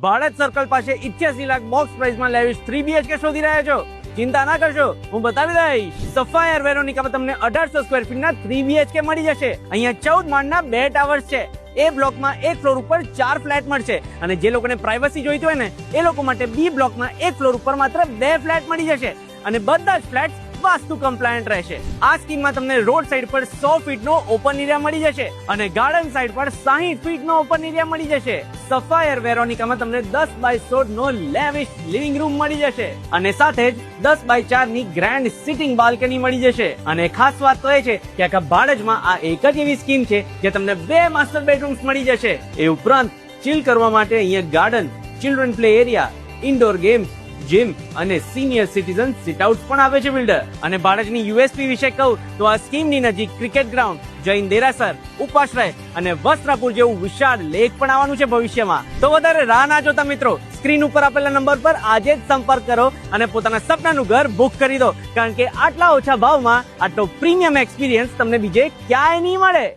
Bhadaj circle પાસે 88 lakh box પ્રાઇસમાં lavish 3 BHK શોધી રહ્યા છો? ચિંતા ના કરશો, હું બતાવી દઈશ. સફાયર વેરોનિકામાં તમને 1800 સ્ક્વેર ફીટના 3 BHK મળી જશે. અહીંયા 14 માળના 2 ટાવર્સ છે. એ બ્લોકમાં એક ફ્લોર ઉપર 4 ફ્લેટ મળશે અને જે લોકોને પ્રાઇવસી જોઈતી હોય ને એ લોકો માટે બી બ્લોકમાં એક ફ્લોર ઉપર માત્ર 2 ફ્લેટ મળી જશે અને બધા જ ફ્લેટ વાસ્તુ કમ્પ્લાયન્ટ રહેશે. આ સ્કીમમાં તમને રોડ સાઈડ પર 100 ફીટનો ઓપન એરિયા મળી જશે અને ગાર્ડન સાઈડ પર 60 ફીટનો ઓપન એરિયા મળી જશે. સફાયર વેરોનિકામાં તમને 10 બાય 16 નો લેવિશ લિવિંગ રૂમ મળી જશે અને સાથે જ 10 બાય 4 ની ગ્રેન્ડ સિટિંગ બાલ્કની મળી જશે. અને ખાસ વાત તો એ છે કે આખા ભાડજમાં આ એક જ એવી સ્કીમ છે જે તમને 2 માસ્ટર બેડરૂમ્સ મળી જશે. એ ઉપરાંત ચીલ કરવા માટે અહીંયા garden, children play area, indoor games, gym અને સિનિયર સિટીઝન સિટ આઉટ પણ આવે છે બિલ્ડર. અને ભાડજની યુએસપી વિશે કહું તો આ સ્કીમની નજીક ક્રિકેટ ગ્રાઉન્ડ, જૈન દેરાસર, ઉપાશ્રય અને વસ્ત્રાપુર જેવું વિશાળ લેક પણ આવવાનું છે ભવિષ્યમાં. તો વધારે રાહ ના જોતા મિત્રો, સ્ક્રીન ઉપર આપેલા નંબર પર આજે જ સંપર્ક કરો અને પોતાના સપનાનું ઘર બુક કરી દો, કારણ કે આટલા ઓછા ભાવમાં આટલો પ્રીમિયમ એક્સપિરિયન્સ તમને બીજે ક્યાંય નહીં મળે.